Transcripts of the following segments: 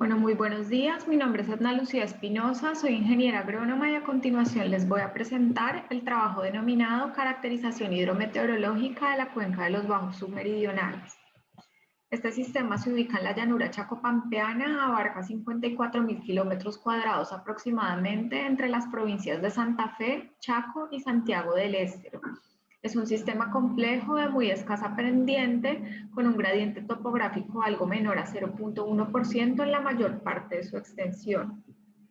Bueno, muy buenos días. Mi nombre es Edna Lucía Espinosa, soy ingeniera agrónoma y a continuación les voy a presentar el trabajo denominado Caracterización hidrometeorológica de la cuenca de los bajos submeridionales. Este sistema se ubica en la llanura chacopampeana, abarca 54.000 kilómetros cuadrados aproximadamente entre las provincias de Santa Fe, Chaco y Santiago del Estero. Es un sistema complejo de muy escasa pendiente, con un gradiente topográfico algo menor a 0.1% en la mayor parte de su extensión.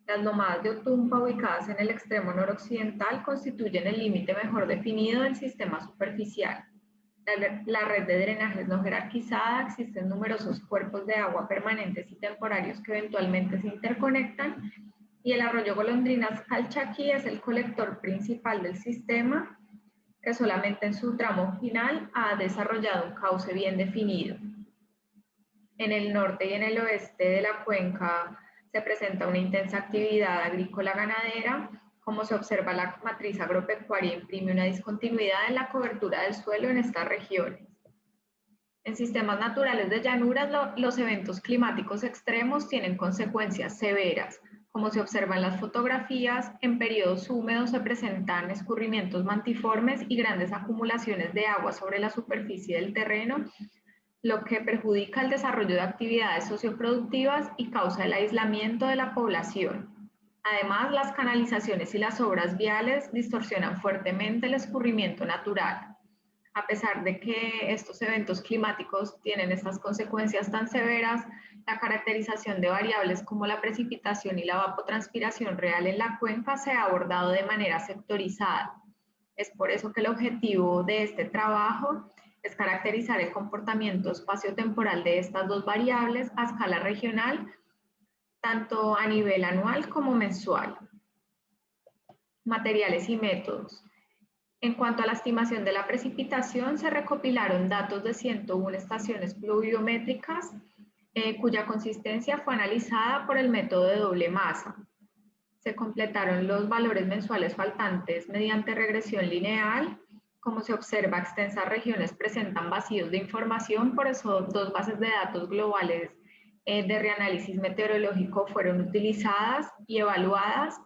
Las lomadas de Otumpa, ubicadas en el extremo noroccidental, constituyen el límite mejor definido del sistema superficial. La red de drenajes no jerarquizada, existen numerosos cuerpos de agua permanentes y temporarios que eventualmente se interconectan, y el arroyo Golondrinas Calchaquí es el colector principal del sistema, que solamente en su tramo final ha desarrollado un cauce bien definido. En el norte y en el oeste de la cuenca se presenta una intensa actividad agrícola-ganadera. Como se observa, la matriz agropecuaria imprime una discontinuidad en la cobertura del suelo en estas regiones. En sistemas naturales de llanuras, los eventos climáticos extremos tienen consecuencias severas. Como se observa en las fotografías, en periodos húmedos se presentan escurrimientos mantiformes y grandes acumulaciones de agua sobre la superficie del terreno, lo que perjudica el desarrollo de actividades socioproductivas y causa el aislamiento de la población. Además, las canalizaciones y las obras viales distorsionan fuertemente el escurrimiento natural. A pesar de que estos eventos climáticos tienen estas consecuencias tan severas, la caracterización de variables como la precipitación y la evapotranspiración real en la cuenca se ha abordado de manera sectorizada. Es por eso que el objetivo de este trabajo es caracterizar el comportamiento espaciotemporal de estas dos variables a escala regional, tanto a nivel anual como mensual. Materiales y métodos. En cuanto a la estimación de la precipitación, se recopilaron datos de 101 estaciones pluviométricas, cuya consistencia fue analizada por el método de doble masa. Se completaron los valores mensuales faltantes mediante regresión lineal. Como se observa, extensas regiones presentan vacíos de información, por eso dos bases de datos globales de reanálisis meteorológico fueron utilizadas y evaluadas,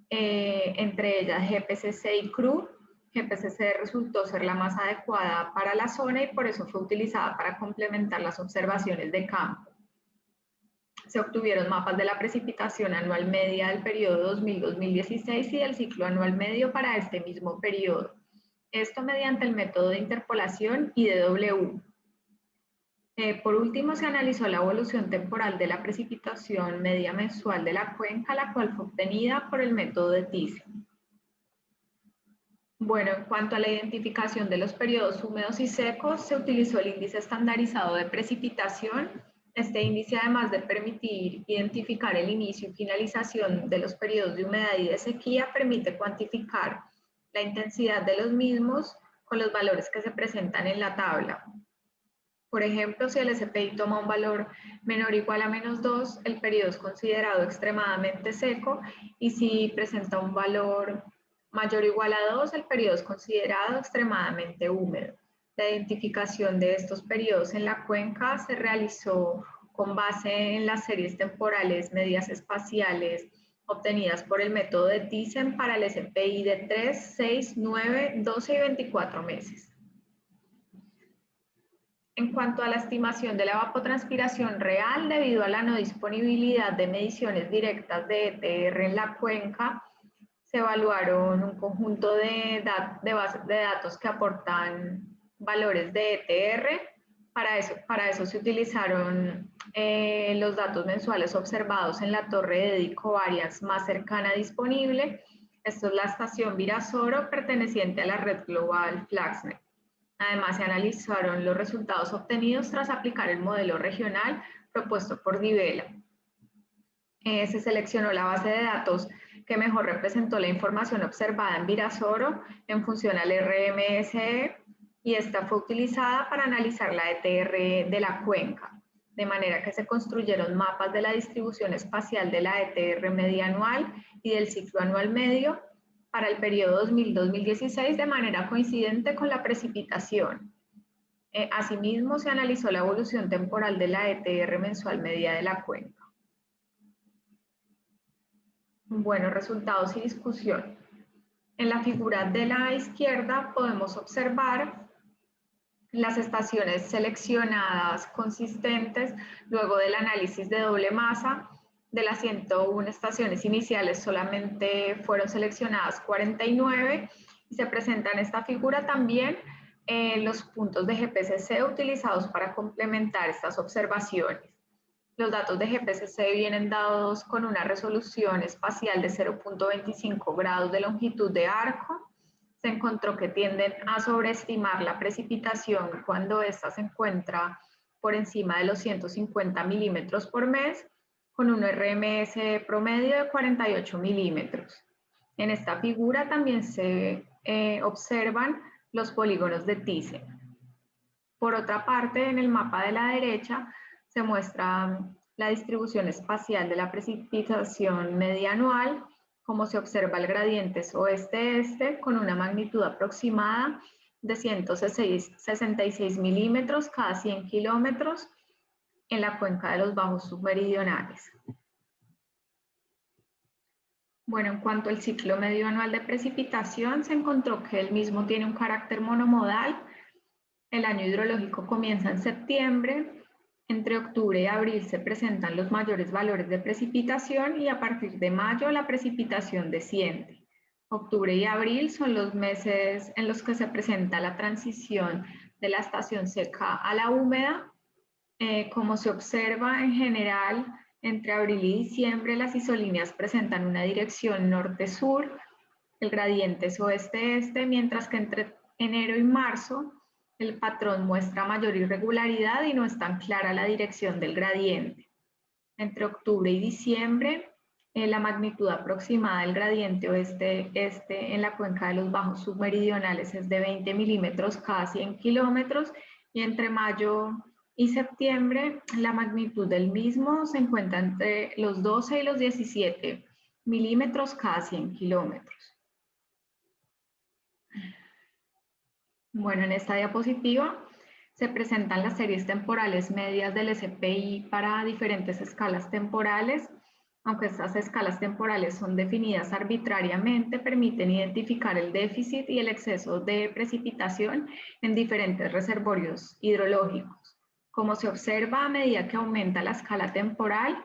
entre ellas GPCC y CRU. GPCC resultó ser la más adecuada para la zona y por eso fue utilizada para complementar las observaciones de campo. Se obtuvieron mapas de la precipitación anual media del periodo 2000-2016 y del ciclo anual medio para este mismo periodo. Esto mediante el método de interpolación IDW. Por último, se analizó la evolución temporal de la precipitación media mensual de la cuenca, la cual fue obtenida por el método de Thyssen. Bueno, en cuanto a la identificación de los periodos húmedos y secos, se utilizó el índice estandarizado de precipitación. Este índice, además de permitir identificar el inicio y finalización de los periodos de humedad y de sequía, permite cuantificar la intensidad de los mismos con los valores que se presentan en la tabla. Por ejemplo, si el SPI toma un valor menor o igual a -2, el periodo es considerado extremadamente seco, y si presenta un valor mayor o igual a 2, el periodo es considerado extremadamente húmedo. La identificación de estos periodos en la cuenca se realizó con base en las series temporales medias espaciales obtenidas por el método de Thyssen para el SPI de 3, 6, 9, 12 y 24 meses. En cuanto a la estimación de la evapotranspiración real, debido a la no disponibilidad de mediciones directas de ETR en la cuenca, se evaluaron un conjunto de bases de datos que aportan valores de ETR. Para eso se utilizaron los datos mensuales observados en la torre de Edico Variance más cercana disponible. Esto es la estación Virasoro, perteneciente a la red global Flaxnet. Además, se analizaron los resultados obtenidos tras aplicar el modelo regional propuesto por Divela. Se seleccionó la base de datos que mejor representó la información observada en Virasoro en función al RMSE, y esta fue utilizada para analizar la ETR de la cuenca, de manera que se construyeron mapas de la distribución espacial de la ETR media anual y del ciclo anual medio para el periodo 2000-2016 de manera coincidente con la precipitación. Asimismo, se analizó la evolución temporal de la ETR mensual media de la cuenca. Bueno, resultados y discusión. En la figura de la izquierda podemos observar las estaciones seleccionadas consistentes luego del análisis de doble masa. De las 101 estaciones iniciales solamente fueron seleccionadas 49 y se presenta en esta figura también los puntos de GPCC utilizados para complementar estas observaciones. Los datos de GPCC vienen dados con una resolución espacial de 0.25 grados de longitud de arco. Se encontró que tienden a sobreestimar la precipitación cuando ésta se encuentra por encima de los 150 milímetros por mes, con un RMS promedio de 48 milímetros. En esta figura también se observan los polígonos de Thyssen. Por otra parte, en el mapa de la derecha se muestra la distribución espacial de la precipitación media anual, como se observa el gradiente oeste-este con una magnitud aproximada de 166 milímetros cada 100 kilómetros en la cuenca de los bajos submeridionales. Bueno, en cuanto al ciclo medio anual de precipitación, se encontró que el mismo tiene un carácter monomodal. El año hidrológico comienza en septiembre, entre octubre y abril se presentan los mayores valores de precipitación y a partir de mayo la precipitación desciende. Octubre y abril son los meses en los que se presenta la transición de la estación seca a la húmeda. Como se observa en general, entre abril y diciembre las isolíneas presentan una dirección norte-sur, el gradiente es oeste-este, mientras que entre enero y marzo el patrón muestra mayor irregularidad y no es tan clara la dirección del gradiente. Entre octubre y diciembre, la magnitud aproximada del gradiente oeste-este en la cuenca de los bajos submeridionales es de 20 milímetros cada 100 kilómetros y entre mayo y septiembre la magnitud del mismo se encuentra entre los 12 y los 17 milímetros cada 100 kilómetros. Bueno, en esta diapositiva se presentan las series temporales medias del SPI para diferentes escalas temporales. Aunque estas escalas temporales son definidas arbitrariamente, permiten identificar el déficit y el exceso de precipitación en diferentes reservorios hidrológicos. Como se observa, a medida que aumenta la escala temporal,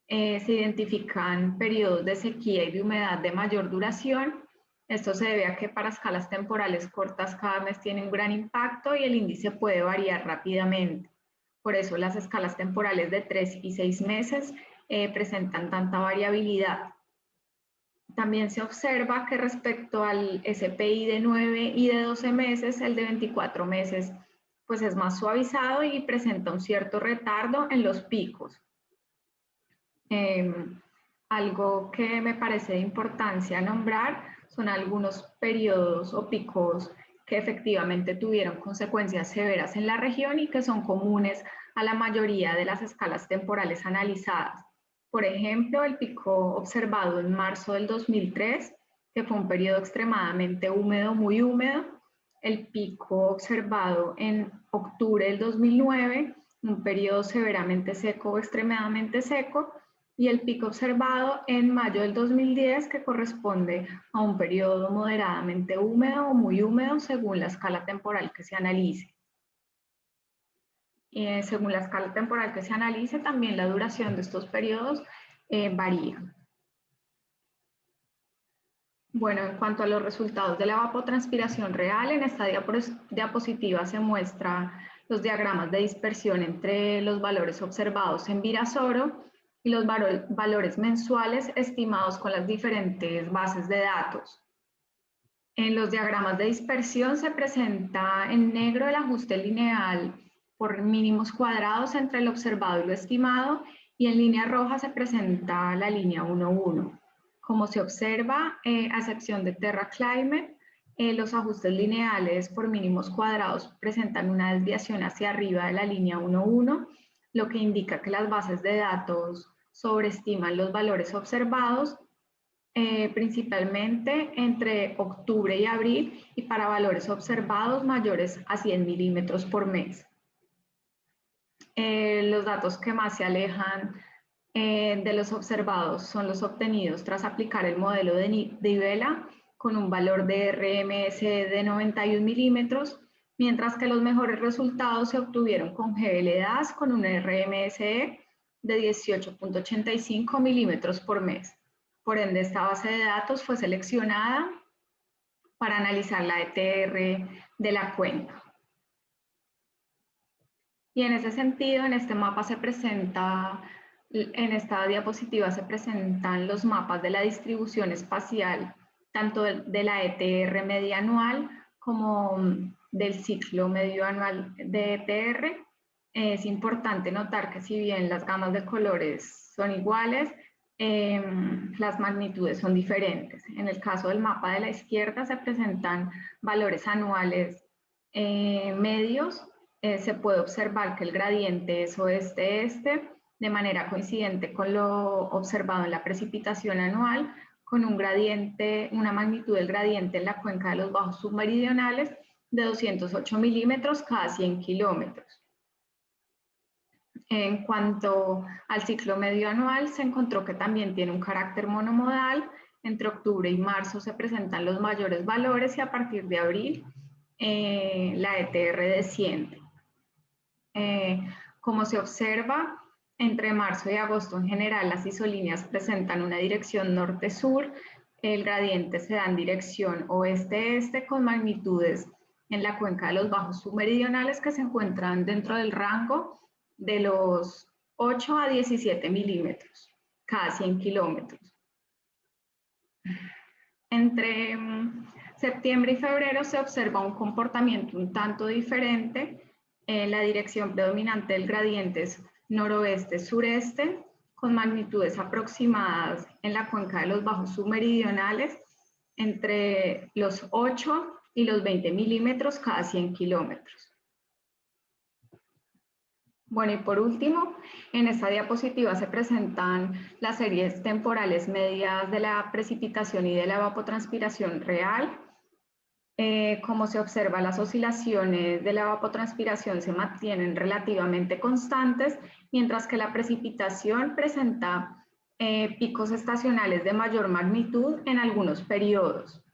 se identifican periodos de sequía y de humedad de mayor duración. Esto se debe a que para escalas temporales cortas cada mes tiene un gran impacto y el índice puede variar rápidamente. Por eso las escalas temporales de 3 y 6 meses presentan tanta variabilidad. También se observa que respecto al SPI de 9 y de 12 meses, el de 24 meses pues es más suavizado y presenta un cierto retardo en los picos. Algo que me parece de importancia nombrar son algunos periodos o picos que efectivamente tuvieron consecuencias severas en la región y que son comunes a la mayoría de las escalas temporales analizadas. Por ejemplo, el pico observado en marzo del 2003, que fue un periodo extremadamente húmedo, muy húmedo. El pico observado en octubre del 2009, un periodo severamente seco o extremadamente seco, y el pico observado en mayo del 2010, que corresponde a un periodo moderadamente húmedo o muy húmedo según la escala temporal que se analice. Según la escala temporal que se analice, también la duración de estos periodos varía. Bueno, en cuanto a los resultados de la evapotranspiración real, en esta diapositiva se muestran los diagramas de dispersión entre los valores observados en Virasoro y los valores mensuales estimados con las diferentes bases de datos. En los diagramas de dispersión se presenta en negro el ajuste lineal por mínimos cuadrados entre el observado y lo estimado, y en línea roja se presenta la línea 1,1. Como se observa, a excepción de Terra Climate, los ajustes lineales por mínimos cuadrados presentan una desviación hacia arriba de la línea 1,1, lo que indica que las bases de datos sobreestiman los valores observados, principalmente entre octubre y abril y para valores observados mayores a 100 milímetros por mes. Los datos que más se alejan de los observados son los obtenidos tras aplicar el modelo de Vela con un valor de RMS de 91 milímetros, mientras que los mejores resultados se obtuvieron con GBL-DAS con un RMSE de 18.85 milímetros por mes. Por ende, esta base de datos fue seleccionada para analizar la ETR de la cuenca. Y en ese sentido, en este mapa se presenta, en esta diapositiva se presentan los mapas de la distribución espacial, tanto de la ETR media anual como del ciclo medio anual de ETR. Es importante notar que si bien las gamas de colores son iguales, las magnitudes son diferentes. En el caso del mapa de la izquierda se presentan valores anuales medios. Se puede observar que el gradiente es oeste-este, de manera coincidente con lo observado en la precipitación anual, con un gradiente, una magnitud del gradiente en la cuenca de los bajos submeridionales de 208 milímetros cada 100 kilómetros. En cuanto al ciclo medio anual, se encontró que también tiene un carácter monomodal. Entre octubre y marzo se presentan los mayores valores y a partir de abril la ETR desciende. Como se observa, entre marzo y agosto en general las isolíneas presentan una dirección norte-sur, el gradiente se da en dirección oeste-este con magnitudes en la cuenca de los bajos submeridionales que se encuentran dentro del rango de los 8 a 17 milímetros cada 100 kilómetros. Entre septiembre y febrero se observa un comportamiento un tanto diferente. La dirección predominante del gradiente es noroeste-sureste, con magnitudes aproximadas en la cuenca de los bajos submeridionales entre los 8 y los 20 milímetros cada 100 kilómetros. Bueno, y por último, en esta diapositiva se presentan las series temporales medias de la precipitación y de la evapotranspiración real. Como se observa, las oscilaciones de la evapotranspiración se mantienen relativamente constantes, mientras que la precipitación presenta picos estacionales de mayor magnitud en algunos periodos.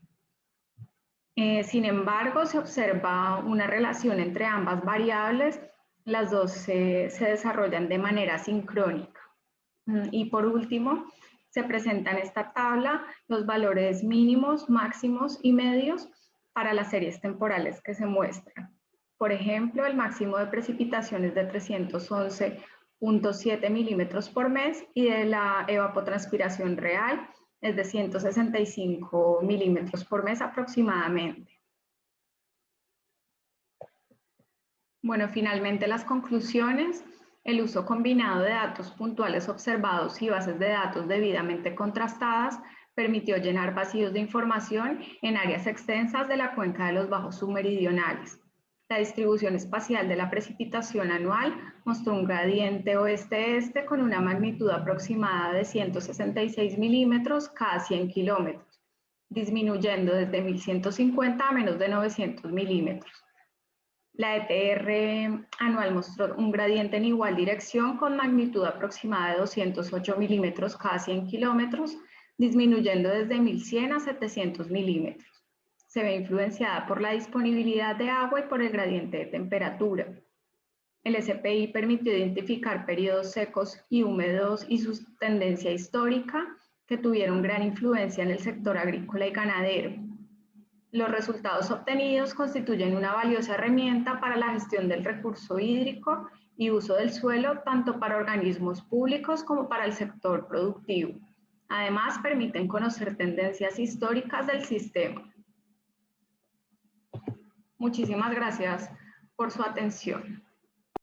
Sin embargo, se observa una relación entre ambas variables. Las dos se desarrollan de manera sincrónica. Y por último, se presenta en esta tabla los valores mínimos, máximos y medios para las series temporales que se muestran. Por ejemplo, el máximo de precipitación es de 311.7 milímetros por mes y de la evapotranspiración real es de 165 milímetros por mes aproximadamente. Bueno, finalmente las conclusiones. El uso combinado de datos puntuales observados y bases de datos debidamente contrastadas permitió llenar vacíos de información en áreas extensas de la cuenca de los bajos submeridionales. La distribución espacial de la precipitación anual mostró un gradiente oeste-este con una magnitud aproximada de 166 milímetros cada 100 kilómetros, disminuyendo desde 1150 a menos de 900 milímetros. La ETR anual mostró un gradiente en igual dirección con magnitud aproximada de 208 milímetros cada 100 kilómetros, disminuyendo desde 1100 a 700 milímetros. Se ve influenciada por la disponibilidad de agua y por el gradiente de temperatura. El SPI permitió identificar periodos secos y húmedos y su tendencia histórica que tuvieron gran influencia en el sector agrícola y ganadero. Los resultados obtenidos constituyen una valiosa herramienta para la gestión del recurso hídrico y uso del suelo, tanto para organismos públicos como para el sector productivo. Además, permiten conocer tendencias históricas del sistema. Muchísimas gracias por su atención.